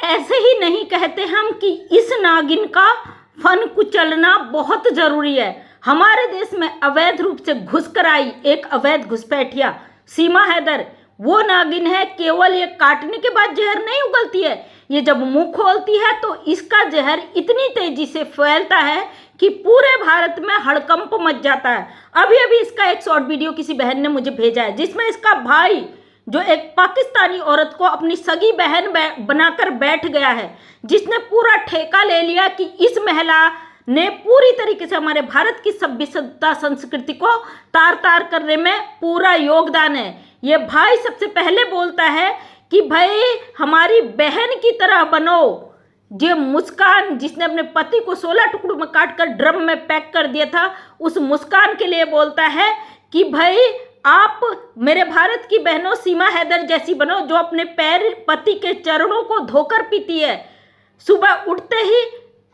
ऐसे ही नहीं कहते हम कि इस नागिन का फन कुचलना बहुत जरूरी है। हमारे देश में अवैध रूप से घुस कर आई एक अवैध घुसपैठिया सीमा हैदर वो नागिन है। केवल ये काटने के बाद जहर नहीं उगलती है, ये जब मुंह खोलती है तो इसका जहर इतनी तेजी से फैलता है कि पूरे भारत में हड़कंप मच जाता है। अभी अभी इसका एक शॉर्ट वीडियो किसी बहन ने मुझे भेजा है, जिसमें इसका भाई जो एक पाकिस्तानी औरत को अपनी सगी बहन बनाकर बैठ गया है, जिसने पूरा ठेका ले लिया कि इस महिला ने पूरी तरीके से हमारे भारत की सभ्यता संस्कृति को तार तार करने में पूरा योगदान है। ये भाई सबसे पहले बोलता है कि भाई हमारी बहन की तरह बनो। ये मुस्कान जिसने अपने पति को 16 टुकड़ों में काट कर ड्रम में पैक कर दिया था, उस मुस्कान के लिए बोलता है कि भाई आप मेरे भारत की बहनों सीमा हैदर जैसी बनो, जो अपने पति के चरणों को धोकर पीती है। सुबह उठते ही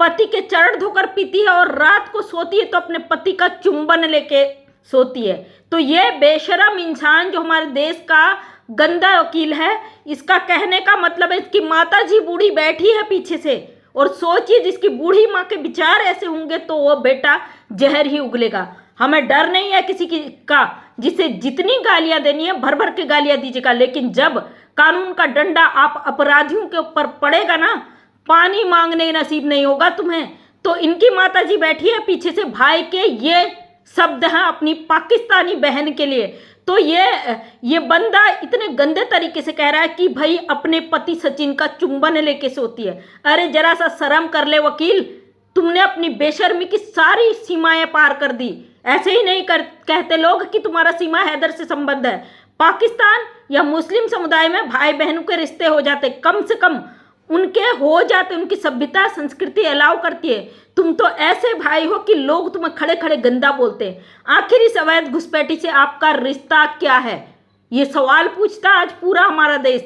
पति के चरण धोकर पीती है और रात को सोती है तो अपने पति का चुंबन लेके सोती है। तो ये बेशरम इंसान जो हमारे देश का गंदा वकील है, इसका कहने का मतलब है इसकी माता जी बूढ़ी बैठी है पीछे से, और सोचिए जिसकी बूढ़ी माँ के विचार ऐसे होंगे तो वो बेटा जहर ही उगलेगा। हमें डर नहीं है किसी का, जिसे जितनी गालियां देनी है भर भर के गालियां दीजिएगा, लेकिन जब कानून का डंडा आप अपराधियों के ऊपर पड़ेगा ना, पानी मांगने नसीब नहीं होगा तुम्हें। तो इनकी माता जी बैठी है पीछे से, भाई के ये शब्द हैं अपनी पाकिस्तानी बहन के लिए। तो ये बंदा इतने गंदे तरीके से कह रहा है कि भाई अपने पति सचिन का चुंबन लेके सोती है। अरे जरा सा शर्म कर ले वकील, तुमने अपनी बेशर्मी की सारी सीमाएं पार कर दी। ऐसे ही नहीं कहते लोग कि तुम्हारा सीमा हैदर से संबंध है। पाकिस्तान या मुस्लिम समुदाय में भाई बहनों के रिश्ते हो जाते, कम से कम उनके हो जाते, उनकी सभ्यता संस्कृति अलाउ करती है। तुम तो ऐसे भाई हो कि लोग तुम्हें खड़े खड़े गंदा बोलते हैं। आखिर इस अवैध घुसपैठी से आपका रिश्ता क्या है, ये सवाल पूछता आज पूरा हमारा देश।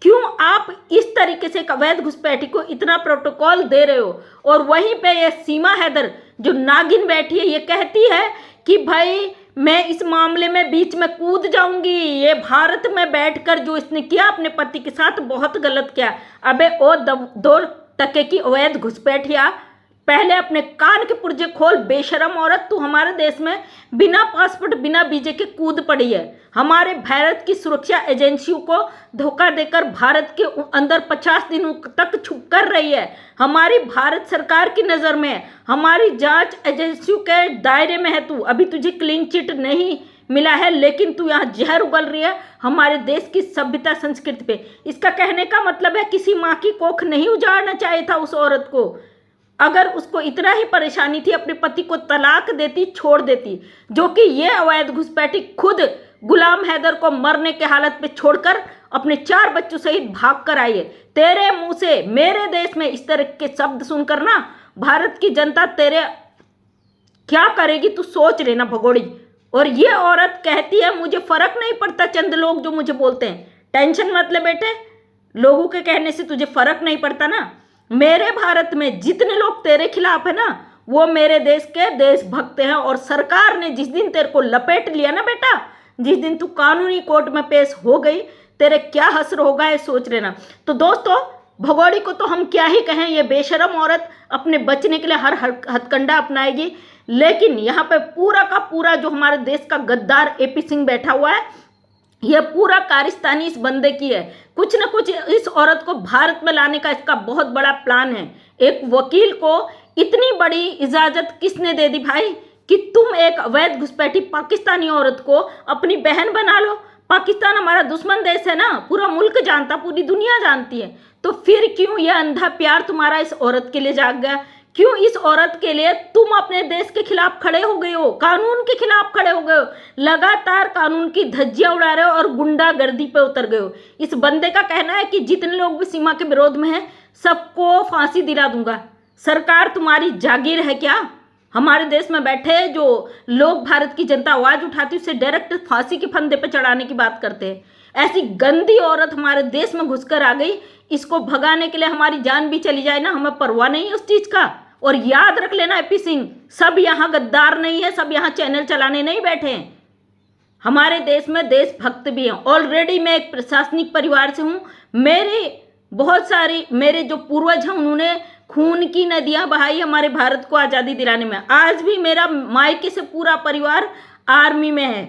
क्यों आप इस तरीके से एक अवैध घुसपैठी को इतना प्रोटोकॉल दे रहे हो? और वहीं पे ये सीमा हैदर जो नागिन बैठी है, ये कहती है कि भाई मैं इस मामले में बीच में कूद जाऊंगी। ये भारत में बैठकर जो इसने किया अपने पति के साथ बहुत गलत किया। अबे ओ 2 टके की अवैध घुसपैठिया, पहले अपने कान के पुर्जे खोल बेशरम औरत। तू हमारे देश में बिना पासपोर्ट बिना वीजे के कूद पड़ी है। हमारे भारत की सुरक्षा एजेंसियों को धोखा देकर भारत के अंदर 50 दिनों तक छुप कर रही है। हमारी भारत सरकार की नज़र में है, हमारी जांच एजेंसियों के दायरे में है तू। अभी तुझे क्लीन चिट नहीं मिला है, लेकिन तू यहाँ जहर उगल रही है हमारे देश की सभ्यता संस्कृति पे। इसका कहने का मतलब है किसी माँ की कोख नहीं उजाड़ना चाहिए था उस औरत को। अगर उसको इतना ही परेशानी थी, अपने पति को तलाक देती, छोड़ देती। जो कि ये अवैध घुसपैठी खुद गुलाम हैदर को मरने के हालत पे छोड़कर अपने 4 बच्चों सहित भाग कर आई है। तेरे मुंह से मेरे देश में इस तरह के शब्द सुनकर ना भारत की जनता तेरे क्या करेगी तू सोच लेना भगोड़ी। और ये औरत कहती है मुझे फर्क नहीं पड़ता चंद लोग जो मुझे बोलते हैं। टेंशन मत ले बेटे, लोगों के कहने से तुझे फर्क नहीं पड़ता ना। मेरे भारत में जितने लोग तेरे खिलाफ है ना, वो मेरे देश के देशभक्त हैं। और सरकार ने जिस दिन तेरे को लपेट लिया ना बेटा, जिस दिन तू कानूनी कोर्ट में पेश हो गई, तेरे क्या हश्र होगा ये सोच लेना। तो दोस्तों, भगोड़ी को तो हम क्या ही कहें, ये बेशरम औरत अपने बचने के लिए हर हथकंडा अपनाएगी। लेकिन यहाँ पे पूरा का पूरा जो हमारे देश का गद्दार AP सिंह बैठा हुआ है, यह पूरा कारिस्तानी इस बंदे की है। कुछ न कुछ इस औरत को भारत में लाने का इसका बहुत बड़ा प्लान है। एक वकील को इतनी बड़ी इजाजत किसने दे दी भाई कि तुम एक अवैध घुसपैठी पाकिस्तानी औरत को अपनी बहन बना लो? पाकिस्तान हमारा दुश्मन देश है ना, पूरा मुल्क जानता, पूरी दुनिया जानती है। तो फिर क्यों यह अंधा प्यार तुम्हारा इस औरत के लिए जाग गया? क्यों इस औरत के लिए तुम अपने देश के खिलाफ खड़े हो गए हो, कानून के खिलाफ खड़े हो गए हो, लगातार कानून की धज्जियां उड़ा रहे हो और गुंडागर्दी पे उतर गए हो? इस बंदे का कहना है कि जितने लोग भी सीमा के विरोध में हैं सबको फांसी दिला दूंगा। सरकार तुम्हारी जागीर है क्या? हमारे देश में बैठे जो लोग भारत की जनता आवाज उठाती है उसे डायरेक्ट फांसी के फंदे पे चढ़ाने की बात करते हैं। ऐसी गंदी औरत हमारे देश में घुसकर आ गई, इसको भगाने के लिए हमारी जान भी चली जाए ना, हमें परवाह नहीं है उस चीज का। और याद रख लेना AP सिंह, सब यहाँ गद्दार नहीं है, सब यहाँ चैनल चलाने नहीं बैठे हैं। हमारे देश में देशभक्त भी हैं। ऑलरेडी मैं एक प्रशासनिक परिवार से हूँ, मेरे बहुत सारी मेरे जो पूर्वज हैं उन्होंने खून की नदियां बहाई हमारे भारत को आज़ादी दिलाने में। आज भी मेरा मायके से पूरा परिवार आर्मी में है।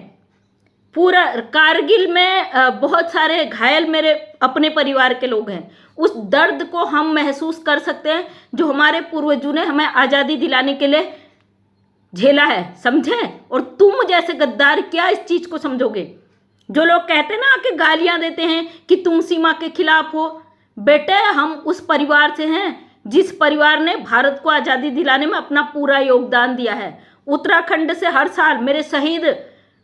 पूरा कारगिल में बहुत सारे घायल मेरे अपने परिवार के लोग हैं। उस दर्द को हम महसूस कर सकते हैं जो हमारे पूर्वजों ने हमें आज़ादी दिलाने के लिए झेला है, समझे। और तुम जैसे गद्दार क्या इस चीज को समझोगे? जो लोग कहते हैं ना, आके गालियां देते हैं कि तुम सीमा के खिलाफ हो, बेटे हम उस परिवार से हैं जिस परिवार ने भारत को आज़ादी दिलाने में अपना पूरा योगदान दिया है। उत्तराखंड से हर साल मेरे शहीद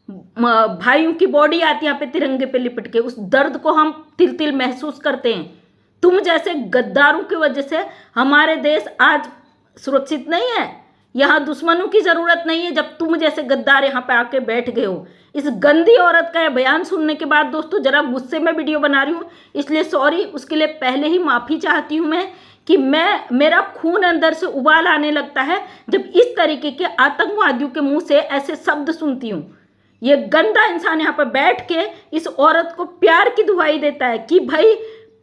भाइयों की बॉडी आती है यहाँ पे तिरंगे पे लिपट के। उस दर्द को हम तिल तिल महसूस करते हैं। तुम जैसे गद्दारों की वजह से हमारे देश आज सुरक्षित नहीं है। यहाँ दुश्मनों की जरूरत नहीं है जब तुम जैसे गद्दार यहाँ पे आके बैठ गए हो। इस गंदी औरत का यह बयान सुनने के बाद दोस्तों जरा गुस्से में वीडियो बना रही हूँ, इसलिए सॉरी। उसके लिए पहले ही माफ़ी चाहती हूँ मैं कि मेरा खून अंदर से उबाल आने लगता है जब इस तरीके के आतंकवादियों के मुंह से ऐसे शब्द सुनती हूँ। ये गंदा इंसान यहाँ पर बैठ के इस औरत को प्यार की दुहाई देता है कि भाई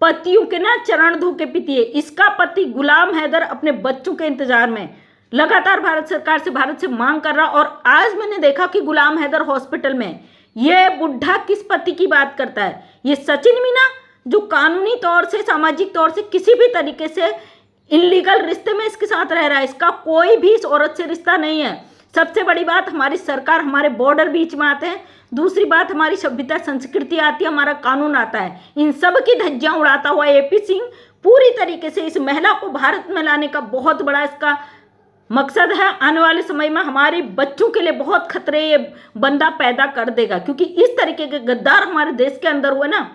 पतियों के ना चरण धो के पीती है। इसका पति गुलाम हैदर अपने बच्चों के इंतजार में लगातार भारत सरकार से भारत से मांग कर रहा। और आज मैंने देखा कि गुलाम हैदर हॉस्पिटल में ये बुढ़ा किस पति की बात करता है? ये सचिन मीना जो कानूनी तौर से सामाजिक तौर से किसी भी तरीके से इनलीगल रिश्ते में इसके साथ रह रहा है। इसका कोई भी इस औरत से रिश्ता नहीं है। सबसे बड़ी बात, हमारी सरकार, हमारे बॉर्डर बीच में आते हैं। दूसरी बात, हमारी सभ्यता संस्कृति आती है, हमारा कानून आता है। इन सब की धज्जियां उड़ाता हुआ एपी सिंह पूरी तरीके से इस महिला को भारत में लाने का बहुत बड़ा इसका मकसद है। आने वाले समय में हमारे बच्चों के लिए बहुत खतरे ये बंदा पैदा कर देगा, क्योंकि इस तरीके के गद्दार हमारे देश के अंदर हुए ना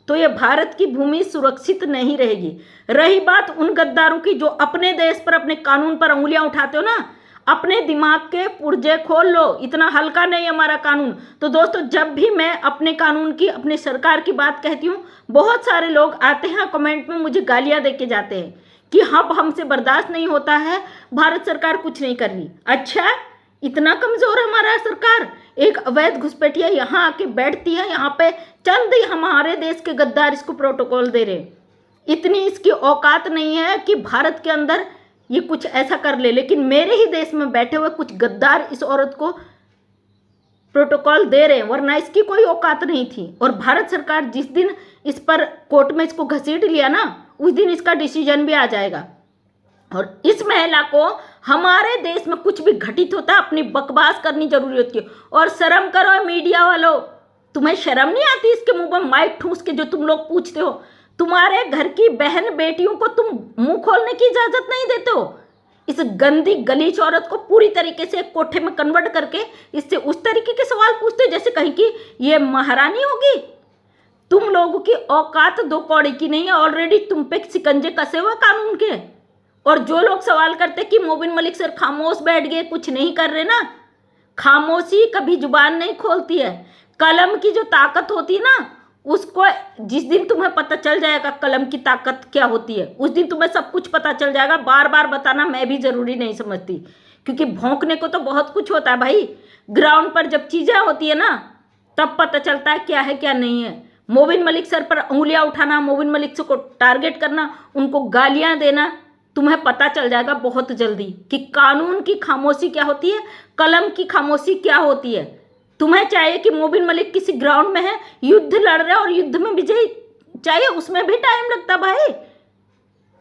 तो ये भारत की भूमि सुरक्षित नहीं रहेगी। रही बात उन गद्दारों की जो अपने देश पर, अपने कानून पर उंगलियां उठाते हो ना, अपने दिमाग के पुर्जे खोल लो। इतना हल्का नहीं हमारा कानून। तो दोस्तों जब भी मैं अपने कानून की, अपने सरकार की बात कहती हूँ, बहुत सारे लोग आते हैं कमेंट में मुझे गालियां दे के जाते हैं कि अब हमसे बर्दाश्त नहीं होता है, भारत सरकार कुछ नहीं कर रही। अच्छा, इतना कमजोर है हमारा सरकार? एक अवैध घुसपैठिया यहाँ आके बैठती है, यहाँ पे चंद हमारे देश के गद्दार इसको प्रोटोकॉल दे रहे। इतनी इसकी औकात नहीं है कि भारत के अंदर ये कुछ ऐसा कर ले, लेकिन मेरे ही देश में बैठे हुए कुछ गद्दार इस औरत को प्रोटोकॉल दे रहे हैं, वरना इसकी कोई औकात नहीं थी। और भारत सरकार जिस दिन इस पर कोर्ट में इसको घसीट लिया ना, उस दिन इसका डिसीजन भी आ जाएगा। और इस महिला को हमारे देश में कुछ भी घटित होता है अपनी बकवास करनी जरूरी होती है। और शर्म करो मीडिया वालों, तुम्हें शर्म नहीं आती इसके मुंह पर माइक ठूस के जो तुम लोग पूछते हो? तुम्हारे घर की बहन बेटियों को तुम मुंह खोलने की इजाजत नहीं देते हो। इस गंदी गलीच औरत को पूरी तरीके से कोठे में कन्वर्ट करके इससे उस तरीके के सवाल पूछते हो जैसे कहीं की ये महारानी होगी। तुम लोगों की औकात दो कौड़ी की नहीं है। ऑलरेडी तुम पे शिकंजे कसे हुए कानून के। और जो लोग सवाल करते कि मोबिन मलिक सर खामोश बैठ गए, कुछ नहीं कर रहे ना, खामोशी कभी जुबान नहीं खोलती है। कलम की जो ताकत होती है ना, उसको जिस दिन तुम्हें पता चल जाएगा कलम की ताकत क्या होती है, उस दिन तुम्हें सब कुछ पता चल जाएगा। बार बार बताना मैं भी जरूरी नहीं समझती, क्योंकि भौंकने को तो बहुत कुछ होता है भाई। ग्राउंड पर जब चीज़ें होती है ना, तब पता चलता है क्या है क्या नहीं है। मोबिन मलिक सर पर उंगलियां उठाना, मोबिन मलिक सर को टारगेट करना, उनको गालियां देना, तुम्हें पता चल जाएगा बहुत जल्दी कि कानून की खामोशी क्या होती है, कलम की खामोशी क्या होती है। तुम्हें चाहिए कि मोबिन मलिक किसी ग्राउंड में है, युद्ध लड़ रहे और युद्ध में विजय चाहिए, उसमें भी टाइम लगता भाई।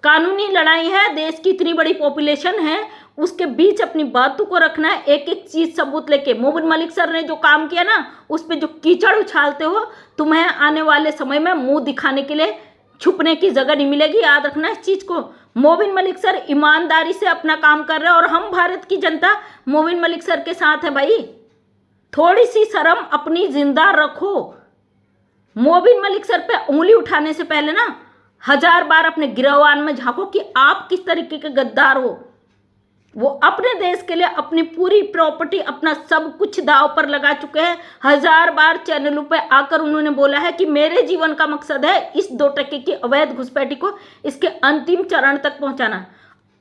कानूनी लड़ाई है, देश की इतनी बड़ी पॉपुलेशन है, उसके बीच अपनी बातों को रखना है, एक एक चीज सबूत लेके। मोबिन मलिक सर ने जो काम किया ना, उस पर जो कीचड़ उछालते हो, तुम्हें आने वाले समय में मुंह दिखाने के लिए छुपने की जगह नहीं मिलेगी। याद रखना इस चीज को। मोबिन मलिक सर ईमानदारी से अपना काम कर रहे हैं और हम भारत की जनता मोबिन मलिक सर के साथ है भाई। थोड़ी सी शर्म अपनी जिंदा रखो। मोबिन मलिक सर पे उंगली उठाने से पहले ना 1000 बार अपने गिरवान में झांको कि आप किस तरीके के गद्दार हो। वो अपने देश के लिए अपनी पूरी प्रॉपर्टी, अपना सब कुछ दांव पर लगा चुके हैं। 1000 बार चैनलों पे आकर उन्होंने बोला है कि मेरे जीवन का मकसद है इस 2 टके की अवैध घुसपैठी को इसके अंतिम चरण तक पहुंचाना।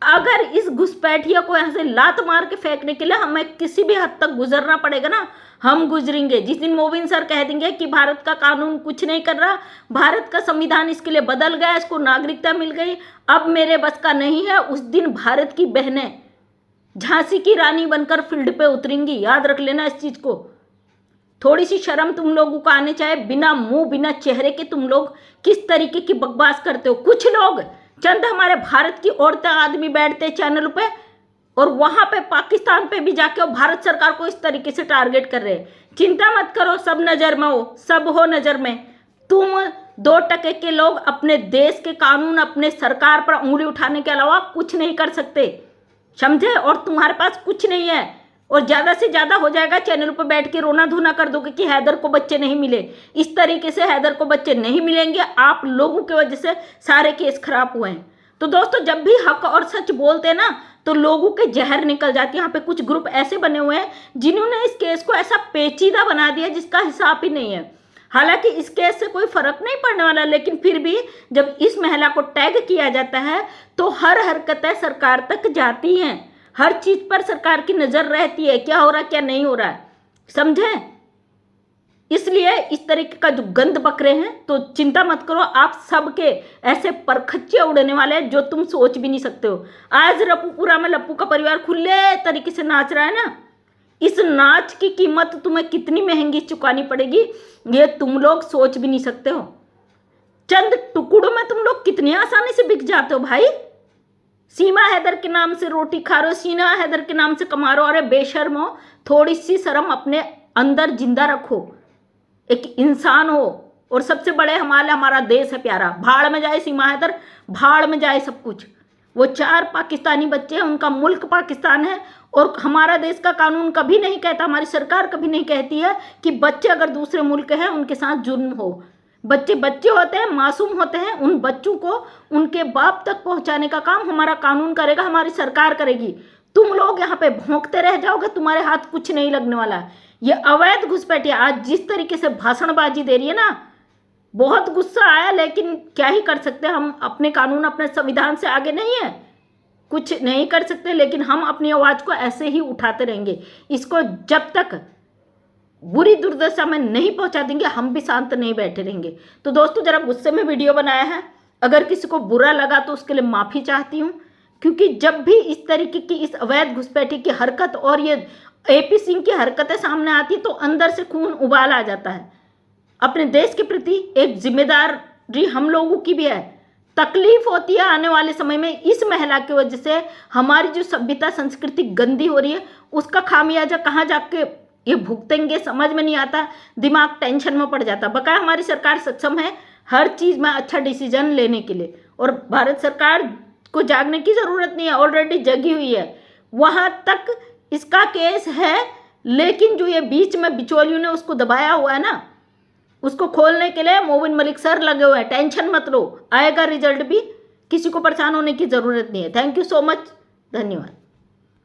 अगर इस घुसपैठिया को यहाँ से लात मार के फेंकने के लिए हमें किसी भी हद तक गुजरना पड़ेगा ना, हम गुजरेंगे। जिस दिन मोविन सर कह देंगे कि भारत का कानून कुछ नहीं कर रहा, भारत का संविधान इसके लिए बदल गया, इसको नागरिकता मिल गई, अब मेरे बस का नहीं है, उस दिन भारत की बहनें झांसी की रानी बनकर फील्ड पे उतरेंगी। याद रख लेना इस चीज को। थोड़ी सी शर्म तुम लोगों को आने चाहिए। बिना मुंह बिना चेहरे के तुम लोग किस तरीके की बकवास करते हो। कुछ लोग, चंद हमारे भारत की औरतें आदमी बैठते चैनल पे और वहां पे पाकिस्तान पे भी जाके भारत सरकार को इस तरीके से टारगेट कर रहे हैं। चिंता मत करो, सब नजर में हो, सब हो नजर में। तुम 2% के लोग अपने देश के कानून, अपने सरकार पर उंगली उठाने के अलावा कुछ नहीं कर सकते, समझे। और तुम्हारे पास कुछ नहीं है और ज़्यादा से ज़्यादा हो जाएगा चैनल पर बैठ के रोना धोना कर दोगे कि हैदर को बच्चे नहीं मिले। इस तरीके से हैदर को बच्चे नहीं मिलेंगे, आप लोगों की वजह से सारे केस खराब हुए हैं। तो दोस्तों, जब भी हक और सच बोलते हैं ना तो लोगों के जहर निकल जाती है। यहाँ पे कुछ ग्रुप ऐसे बने हुए हैं जिन्होंने इस केस को ऐसा पेचीदा बना दिया जिसका हिसाब ही नहीं है। हालांकि इस केस से कोई फर्क नहीं पड़ने वाला, लेकिन फिर भी जब इस महिला को टैग किया जाता है तो हर हरकतें सरकार तक जाती हैं, हर चीज पर सरकार की नजर रहती है, क्या हो रहा है क्या नहीं हो रहा है, समझे। इसलिए इस तरीके का जो गंद बकरे हैं तो चिंता मत करो, आप सबके ऐसे परखच्चे उड़ने वाले हैं जो तुम सोच भी नहीं सकते हो। आज रपूपुरा में लप्पू का परिवार खुले तरीके से नाच रहा है ना, इस नाच की कीमत तुम्हें कितनी महंगी चुकानी पड़ेगी ये तुम लोग सोच भी नहीं सकते हो। चंद टुकड़ों में तुम लोग कितनी आसानी से बिक जाते हो भाई। सीमा हैदर के नाम से रोटी खा रहे हो, सीमा हैदर के नाम से कमा रहे हो। अरे बेशर्मो, थोड़ी सी शर्म अपने अंदर जिंदा रखो, एक इंसान हो। और सबसे बड़े हमारा देश है प्यारा। भाड़ में जाए सीमा हैदर, भाड़ में जाए सब कुछ। वो 4 पाकिस्तानी बच्चे हैं, उनका मुल्क पाकिस्तान है और हमारा देश का कानून कभी नहीं कहता, हमारी सरकार कभी नहीं कहती है कि बच्चे अगर दूसरे मुल्क हैं उनके साथ जुर्म हो। बच्चे बच्चे होते हैं, मासूम होते हैं, उन बच्चों को उनके बाप तक पहुंचाने का काम हमारा कानून करेगा, हमारी सरकार करेगी। तुम लोग यहाँ पे भौंकते रह जाओगे, तुम्हारे हाथ कुछ नहीं लगने वाला है। ये अवैध घुसपैठिया आज जिस तरीके से भाषणबाजी दे रही है ना, बहुत गुस्सा आया, लेकिन क्या ही कर सकते हैं। हम अपने कानून, अपने संविधान से आगे नहीं है, कुछ नहीं कर सकते, लेकिन हम अपनी आवाज़ को ऐसे ही उठाते रहेंगे। इसको जब तक बुरी दुर्दशा में नहीं पहुंचा देंगे हम भी शांत नहीं बैठे रहेंगे। तो दोस्तों, जरा गुस्से में वीडियो बनाया है, अगर किसी को बुरा लगा तो उसके लिए माफ़ी चाहती हूँ, क्योंकि जब भी इस तरीके की इस अवैध घुसपैठी की हरकत और ये AP सिंह की हरकतें सामने आती तो अंदर से खून उबाल आ जाता है। अपने देश के प्रति एक जिम्मेदारी हम लोगों की भी है। तकलीफ होती है आने वाले समय में, इस महिला की वजह से हमारी जो सभ्यता संस्कृति गंदी हो रही है उसका खामियाजा कहाँ जाके ये भुगतेंगे समझ में नहीं आता, दिमाग टेंशन में पड़ जाता। बकाया हमारी सरकार सक्षम है हर चीज़ में अच्छा डिसीजन लेने के लिए, और भारत सरकार को जागने की ज़रूरत नहीं है, ऑलरेडी जगी हुई है। वहाँ तक इसका केस है, लेकिन जो ये बीच में बिचौलियों ने उसको दबाया हुआ है ना, उसको खोलने के लिए मोबिन मलिक सर लगे हुए हैं। टेंशन मत लो, आएगा रिजल्ट भी, किसी को परेशान होने की ज़रूरत नहीं है। थैंक यू सो मच, धन्यवाद।